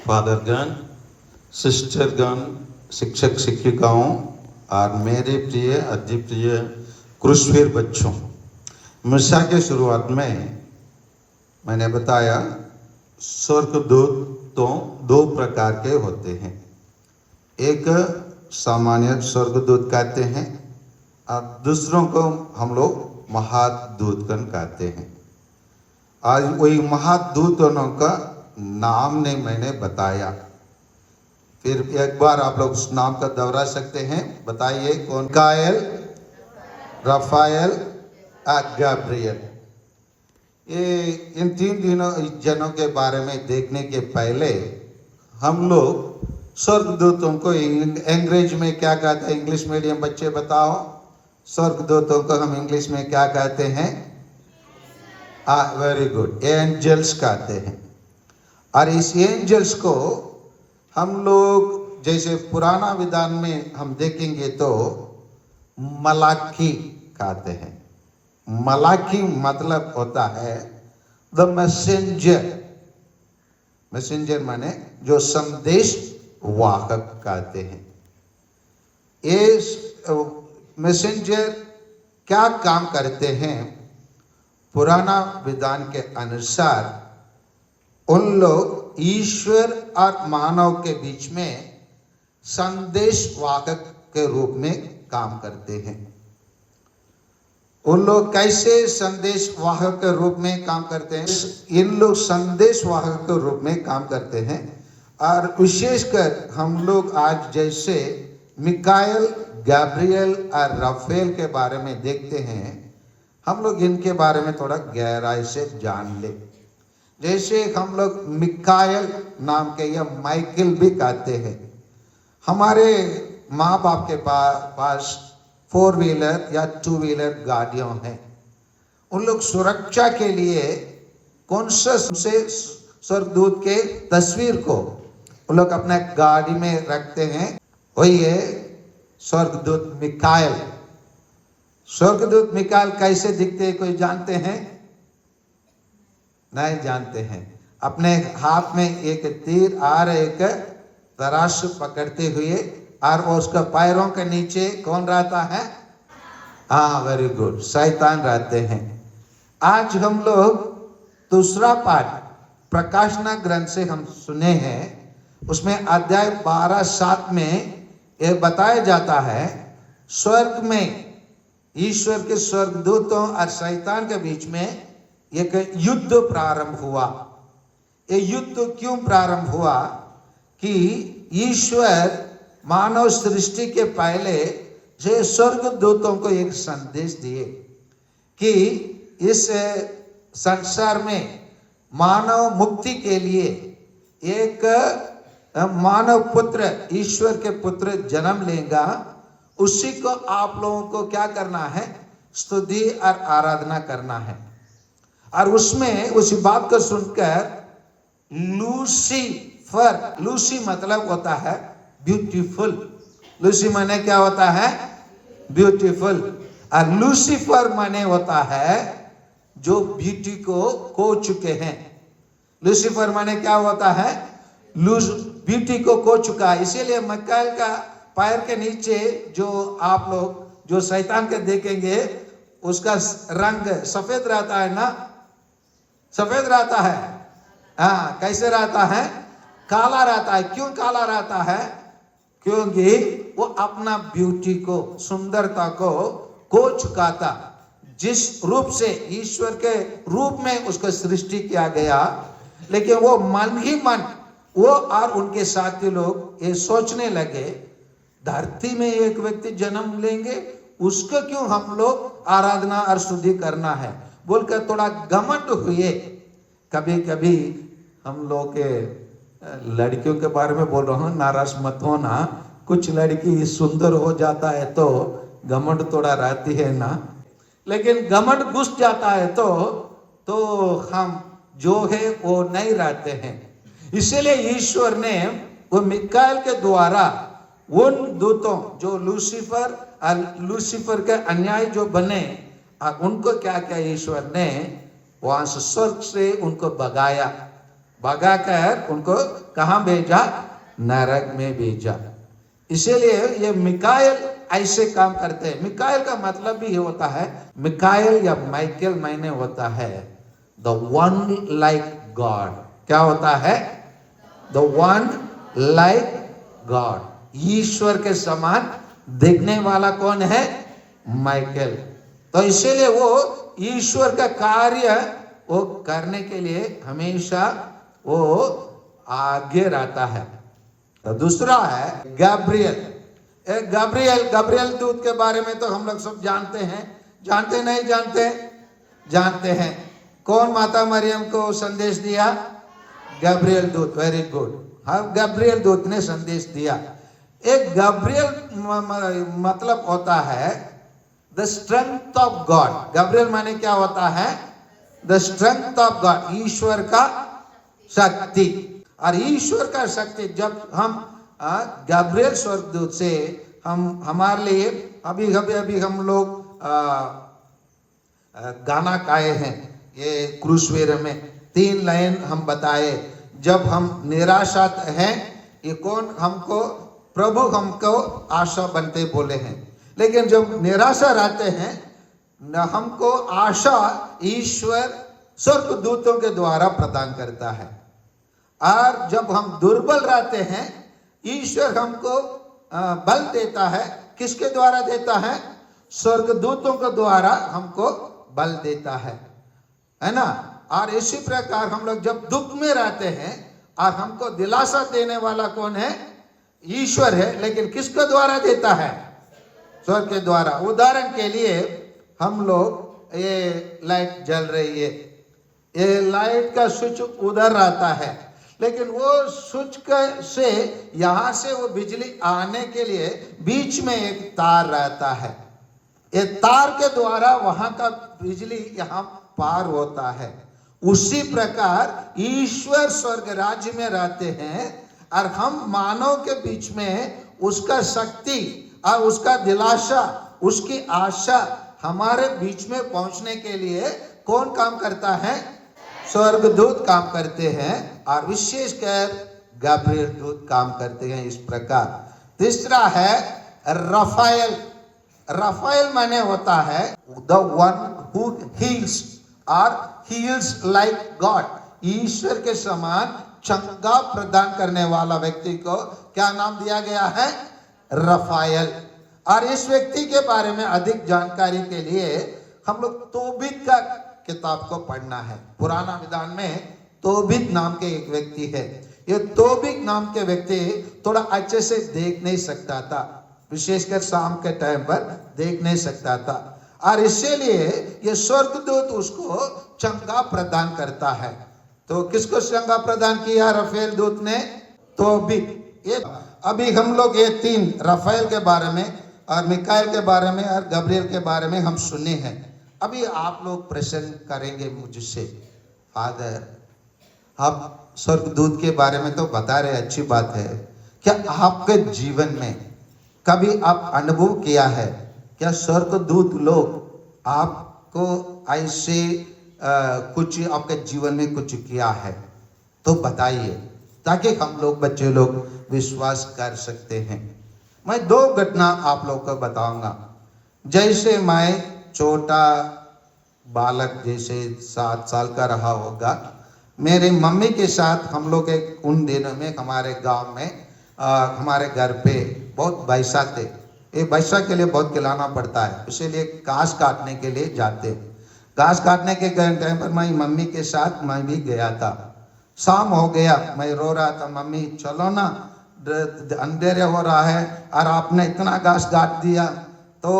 फादरगण, सिस्टरगण, शिक्षक शिक्षिकाओं और मेरे प्रिय अति प्रिय क्रूसफिर बच्चों, मिशा के शुरुआत में मैंने बताया स्वर्गदूत तो दो प्रकार के होते हैं। एक सामान्य स्वर्गदूत कहते हैं और दूसरों को हम लोग महादूतगण कहते हैं। आज वही महादूतों का नाम ने मैंने बताया, फिर एक बार आप लोग उस नाम का दोहरा सकते हैं। बताइए कौन? कायल, रफाएल और गैब्रियल। ये इन तीन जनों के बारे में देखने के पहले हम लोग स्वर्गदूतों को अंग्रेज में क्या कहते हैं? इंग्लिश मीडियम बच्चे बताओ, स्वर्गदूतों को हम इंग्लिश में क्या कहते हैं? वेरी गुड, एंजल्स कहते हैं। और इस एंजल्स को हम लोग जैसे पुराना विधान में हम देखेंगे तो मलाकी कहते हैं। मलाकी मतलब होता है द मैसेंजर। मैसेंजर माने जो संदेश वाहक कहते हैं। ये मैसेंजर क्या काम करते हैं? पुराना विधान के अनुसार उन लोग ईश्वर और मानव के बीच में संदेश वाहक के रूप में काम करते हैं। उन लोग कैसे संदेश वाहक के रूप में काम करते हैं? इन लोग संदेश वाहक के रूप में काम करते हैं। और विशेषकर हम लोग आज जैसे मिकाएल, गैब्रियल और राफेल के बारे में देखते हैं, हम लोग इनके बारे में थोड़ा गहराई से जान ले। जैसे हम लोग मिकाएल नाम के या माइकल भी कहते हैं। हमारे माँ बाप के पास 4 व्हीलर या 2 व्हीलर गाड़ियाँ हैं। उन लोग सुरक्षा के लिए कौन से स्वर्गदूत के तस्वीर को उन लोग अपने गाड़ी में रखते हैं? वही है स्वर्गदूत मिकाएल। स्वर्गदूत मिकाएल कैसे दिखते हैं, कोई जानते हैं? नहीं जानते हैं। अपने हाथ में एक तीर और एक तराश पकड़ते हुए, और उसका पैरों के नीचे कौन रहता है? हाँ, वेरी गुड, शैतान रहते हैं। आज हम लोग दूसरा पाठ प्रकाशना ग्रंथ से हम सुने हैं। उसमें अध्याय 12:7 में यह बताया जाता है स्वर्ग में ईश्वर के स्वर्गदूतों और शैतान के बीच में एक युद्ध प्रारंभ हुआ। ये युद्ध क्यों प्रारंभ हुआ? कि ईश्वर मानव सृष्टि के पहले जो स्वर्गदूतों को एक संदेश दिए कि इस संसार में मानव मुक्ति के लिए एक मानव पुत्र, ईश्वर के पुत्र जन्म लेगा। उसी को आप लोगों को क्या करना है? स्तुति और आराधना करना है। और उसमें उसी बात को सुनकर लूसीफर, लूसी मतलब होता है ब्यूटीफुल। लूसी माने क्या होता है? ब्यूटीफुल। और लूसीफर माने होता है जो ब्यूटी को खो चुके हैं। लूसीफर माने क्या होता है? ब्यूटी को खो चुका है। इसीलिए मिकाएल का पैर के नीचे जो आप लोग जो शैतान के देखेंगे, उसका रंग सफेद रहता है ना? सफेद रहता है। हाँ, कैसे रहता है? काला रहता है। क्यों काला रहता है? क्योंकि वो अपना ब्यूटी को, सुंदरता को खो चुका था। जिस रूप से ईश्वर के रूप में उसको सृष्टि किया गया, लेकिन वो मन ही मन, वो और उनके साथी लोग ये सोचने लगे धरती में एक व्यक्ति जन्म लेंगे, उसको क्यों हम लोग आराधना और स्तुति करना है बोलकर थोड़ा घमंड हुए। कभी कभी हम लोग के लड़कियों के बारे में बोल रहा हूँ, नाराज मत होना। कुछ लड़की सुंदर हो जाता है तो घमंड थोड़ा रहती है ना, लेकिन घमंड घुस जाता है तो हम जो है वो नहीं रहते हैं। इसीलिए ईश्वर ने वो मिकाएल के द्वारा उन दूतों जो लूसीफर के अन्याय जो बने, उनको क्या क्या ईश्वर ने वहां से स्वर्ग से उनको भगाया। भगाकर उनको कहां भेजा? नरक में भेजा। इसीलिए ये मिकाएल ऐसे काम करते हैं। मिकाएल का मतलब भी ये होता है, मिकाएल या माइकल मायने होता है द वन लाइक गॉड। क्या होता है? The one like God. ईश्वर के समान देखने वाला कौन है? माइकल। तो इसीलिए वो ईश्वर का कार्य वो करने के लिए हमेशा वो आगे रहता है। तो दूसरा है गैब्रियल। गैब्रियल दूत के बारे में तो हम लोग सब जानते हैं। जानते नहीं जानते? जानते हैं। कौन माता मरियम को संदेश दिया? गैब्रियल दूत। Very good. हाँ, गैब्रियल दूत ने संदेश दिया। एक गैब्रियल मतलब होता है the strength of God. Gabriel माने क्या होता है? द स्ट्रेंथ ऑफ गॉड, ईश्वर का शक्ति। और ईश्वर का शक्ति जब हम गैब्रियल स्वर्गदूत से हम हमारे लिए अभी हम लोग गाना गाए हैं ये क्रूसवेर में। 3 लाइन हम बताए। जब हम निराशा हैं, ये कौन हमको? प्रभु हमको आशा बनते बोले हैं। लेकिन जब निराशा रहते हैं हमको आशा ईश्वर स्वर्गदूतों के द्वारा प्रदान करता है। और जब हम दुर्बल रहते हैं ईश्वर हमको बल देता है। किसके द्वारा देता है? स्वर्गदूतों के द्वारा हमको बल देता है ना। और इसी प्रकार हम लोग जब दुख में रहते हैं और हमको दिलासा देने वाला कौन है? ईश्वर है। लेकिन किसके द्वारा देता है? स्वर्ग के द्वारा। उदाहरण के लिए हम लोग ये लाइट जल रही है, ये लाइट का स्विच उधर रहता है, लेकिन वो स्विच से यहां से वो बिजली आने के लिए बीच में एक तार रहता है। ये तार के द्वारा वहां का बिजली यहां पार होता है। उसी प्रकार ईश्वर स्वर्ग राज्य में रहते हैं और हम मानव के बीच में उसका शक्ति और उसका दिलासा, उसकी आशा हमारे बीच में पहुंचने के लिए कौन काम करता है? स्वर्गदूत काम करते हैं। और विशेषकर गैब्रियल दूत काम करते हैं। इस प्रकार तीसरा है रफाएल। रफाएल माने होता है द वन हु हील्स और हील्स लाइक गॉड। ईश्वर के समान चंगा प्रदान करने वाला व्यक्ति को क्या नाम दिया गया है? रफाएल। और इस व्यक्ति के बारे में अधिक जानकारी के लिए हम लोग तोबीत का किताब को पढ़ना है। पुराना विधान में तोबीत नाम के एक व्यक्ति है। ये तोबीत नाम के व्यक्ति थोड़ा अच्छे से देख नहीं सकता था, विशेषकर शाम के टाइम पर देख नहीं सकता था। और इसीलिए ये स्वर्गदूत उसको चंगा प्रदान करता है। तो किसको चंगा प्रदान किया रफाएल दूत ने? तोबीत। ये अभी हम लोग ये 3 रफाएल के बारे में और मिकाएल के बारे में और गब्रियल के बारे में हम सुने हैं। अभी आप लोग प्रश्न करेंगे मुझसे, फादर आप स्वर्गदूत के बारे में तो बता रहे, अच्छी बात है, क्या आपके जीवन में कभी आप अनुभव किया है क्या स्वर्गदूत लोग आपको ऐसे कुछ आपके जीवन में कुछ किया है? तो बताइए ताकि हम लोग बच्चे लोग विश्वास कर सकते हैं। मैं 2 घटना आप लोग को बताऊंगा। जैसे मैं छोटा बालक जैसे 7 साल का रहा होगा, मेरी मम्मी के साथ हम लोग एक उन दिनों में हमारे गांव में हमारे घर पे बहुत भैंसा थे। ये भैंसा के लिए बहुत खिलाना पड़ता है, इसीलिए घास काटने के लिए जाते। घास काटने के टाइम पर मैं मम्मी के साथ मैं भी गया था। शाम हो गया, मैं रो रहा था, मम्मी चलो ना, अंधेरे हो रहा है और आपने इतना घास काट दिया, तो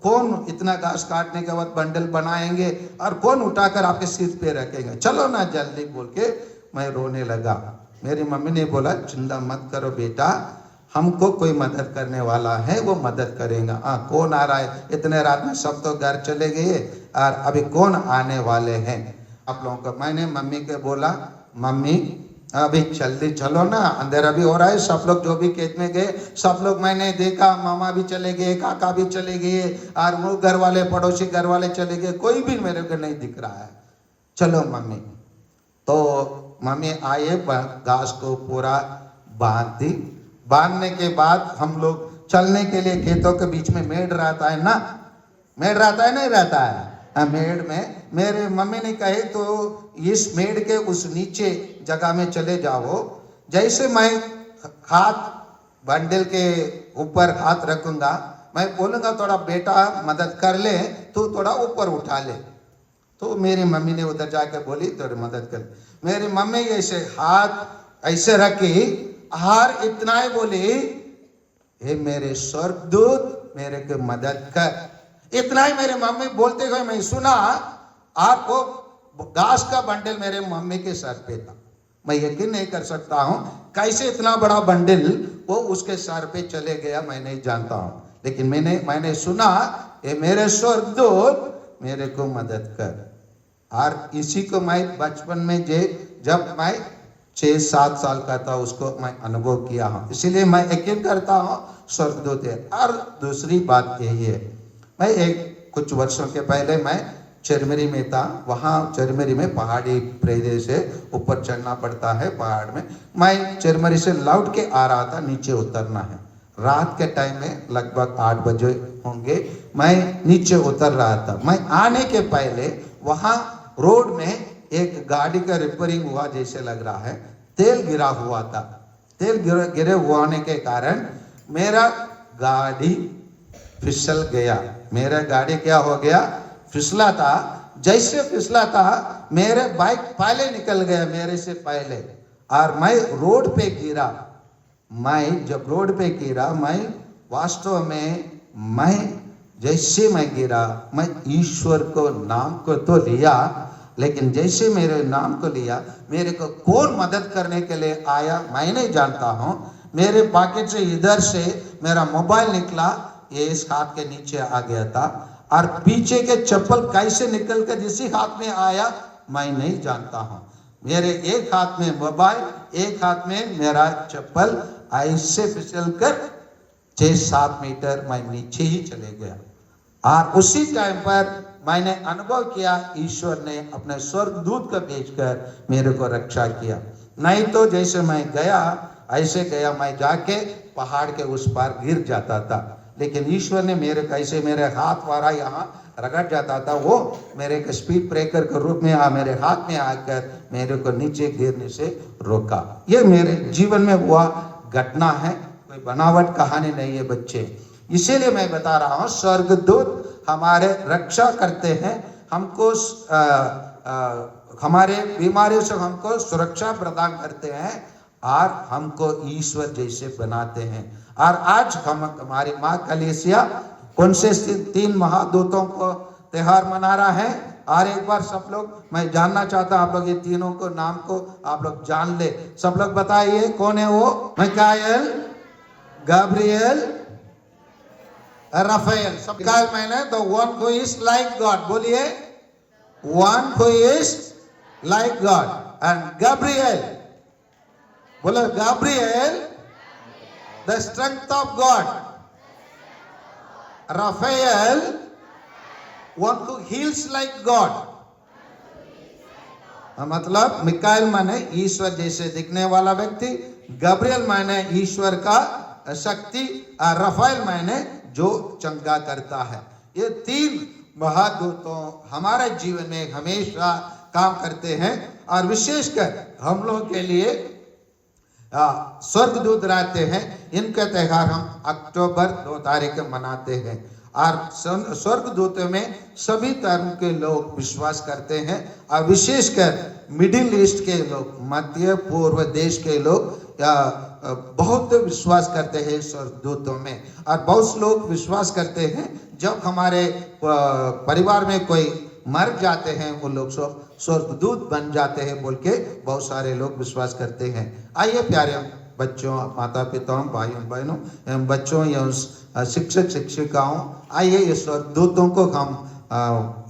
कौन इतना घास काटने के बाद बंडल बनाएंगे और कौन उठाकर आपके सिर पे रखेंगे, चलो ना जल्दी बोल के मैं रोने लगा। मेरी मम्मी ने बोला चिंता मत करो बेटा, हमको कोई मदद करने वाला है, वो मदद करेगा। कौन आ रहा है? इतने रात में सब तो घर चले गए और अभी कौन आने वाले हैं आप लोगों को? मैंने मम्मी के बोला मम्मी अभी जल्दी चलो ना, अंधेरा भी हो रहा है, सब लोग जो भी खेत में गए सब लोग मैंने देखा, मामा भी चले गए, काका भी चले गए और वो घर वाले पड़ोसी घर वाले चले गए, कोई भी मेरे को नहीं दिख रहा है, चलो मम्मी। तो मम्मी आए, घास को पूरा बांध दी। बांधने के बाद हम लोग चलने के लिए खेतों के बीच में मेड़ रहता है ना, मेड़ रहता है नहीं रहता है, मेड़ में मेरे मम्मी ने कहे तो इस मेड़ के उस नीचे जगह में चले जाओ। जैसे मैं हाथ बंडल के ऊपर हाथ रखूंगा, मैं बोलूंगा थोड़ा बेटा मदद कर ले, तो थोड़ा ऊपर उठा ले। तो मेरी मम्मी ने उधर जाकर बोली थोड़ी मदद कर। मेरी मम्मी ऐसे हाथ ऐसे रखी और इतना ही बोली, हे मेरे स्वर्गदूत मेरे को मदद कर। इतना ही मेरे मम्मी बोलते हुए मैं सुना, आपको घास का बंडल मेरे मम्मी के सर पे था। मैं यकीन नहीं कर सकता हूं कैसे इतना बड़ा बंडल वो उसके सर पे चले गया, मैं नहीं जानता हूं, लेकिन मैंने सुना, ये मेरे स्वर्गदूत मेरे को मदद कर। और इसी को मैं बचपन में जब मैं 6-7 साल का था उसको मैं अनुभव किया हूँ, इसीलिए मैं यकीन करता हूँ स्वर्गदूत है। और दूसरी बात यही है, मैं कुछ वर्षों के पहले मैं चरमरी में था। वहाँ चरमरी में पहाड़ी प्रदेश है, ऊपर चढ़ना पड़ता है पहाड़ में। मैं चरमरी से लौट के आ रहा था, नीचे उतरना है। रात के टाइम में लगभग 8 बजे होंगे, मैं नीचे उतर रहा था। मैं आने के पहले वहाँ रोड में एक गाड़ी का रिपेयरिंग हुआ जैसे लग रहा है, तेल गिरा हुआ था। तेल गिरे होने के कारण मेरा गाड़ी फिसल गया। मेरा गाड़ी क्या हो गया, फिसला था। जैसे फिसला था मेरे बाइक पहले निकल गया, मेरे से पहले, और मैं रोड पे गिरा। मैं जब रोड पे गिरा, मैं वास्तव में जैसे मैं गिरा, मैं ईश्वर को नाम को तो लिया, लेकिन जैसे मेरे नाम को लिया, मेरे को कौन मदद करने के लिए आया मैं नहीं जानता हूँ। मेरे पॉकेट से इधर से मेरा मोबाइल निकला, ये इस हाथ के नीचे आ गया था, और पीछे के चप्पल कैसे निकल कर इसी हाथ में आया मैं नहीं जानता हूँ। मेरे एक हाथ में मोबाइल, एक हाथ में मेरा चप्पल, ऐसे फिसल कर 6-7 मीटर मैं नीचे ही चले गया। और उसी टाइम पर मैंने अनुभव किया, ईश्वर ने अपने स्वर्गदूत को भेजकर मेरे को रक्षा किया। नहीं तो जैसे मैं गया ऐसे गया, मैं जाके पहाड़ के उस पार गिर जाता था। लेकिन ईश्वर ने मेरे हाथ वारा यहाँ रगड़ जाता था, वो मेरे को स्पीड ब्रेकर के रूप में मेरे हाथ में आकर मेरे को नीचे गिरने से रोका। ये मेरे जीवन में हुआ घटना है, कोई बनावट कहानी नहीं है बच्चे। इसीलिए मैं बता रहा हूँ, स्वर्गदूत हमारे रक्षा करते हैं, हमको हमारे बीमारियों से हमको सुरक्षा प्रदान करते हैं, और हमको ईश्वर जैसे बनाते हैं। और आज हमारी माँ कलीसिया कौन से 3 महादूतों को त्योहार मना रहा है। और एक बार सब लोग, मैं जानना चाहता हूँ आप लोग ये तीनों को नाम को आप लोग जान ले। सब लोग बताइए कौन है वो। Michael, Gabriel, Raphael. सब मिकाएल मैंने the one who is like God, बोलिए one who is like God. And Gabriel, बोलो Gabriel the strength of God. Raphael, one who heals like God. मतलब मिकाएल माने ईश्वर जैसे दिखने वाला व्यक्ति, गब्रिएल माने ईश्वर का शक्ति, और राफेल माने जो चंगा करता है। ये 3 महादूतों हमारे जीवन में हमेशा काम करते हैं, और विशेषकर हम लोगों के लिए स्वर्गदूत रहते हैं। इनका त्योहार हम अक्टूबर 2 तारीख को मनाते हैं। और स्वर्गदूतों में सभी धर्म के लोग विश्वास करते हैं, और विशेषकर मिडिल ईस्ट के लोग, मध्य पूर्व देश के लोग बहुत विश्वास करते हैं स्वर्गदूतों में। और बहुत लोग विश्वास करते हैं जब हमारे परिवार में कोई मर जाते हैं, वो लोग स्वर्गदूत बन जाते हैं बोल के बहुत सारे लोग विश्वास करते हैं। आइए प्यारे बच्चों, माता पिताओं, भाइयों बहनों एवं बच्चों एवं शिक्षक शिक्षिकाओं, आइए ये स्वर्गदूतों को हम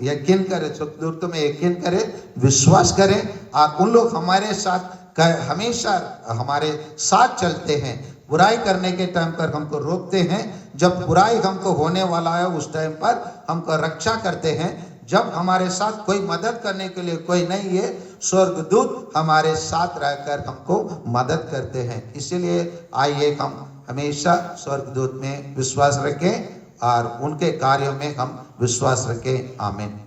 यकीन करें, स्वर्गदूतों में यकीन करें, विश्वास करें, और उन लोग हमारे साथ हमेशा हमारे साथ चलते हैं। बुराई करने के टाइम पर हमको रोकते हैं, जब बुराई हमको होने वाला है उस टाइम पर हमको रक्षा करते हैं। जब हमारे साथ कोई मदद करने के लिए कोई नहीं है, स्वर्गदूत हमारे साथ रहकर हमको मदद करते हैं। इसीलिए आइए हम हमेशा स्वर्गदूत में विश्वास रखें और उनके कार्यों में हम विश्वास रखें। आमीन।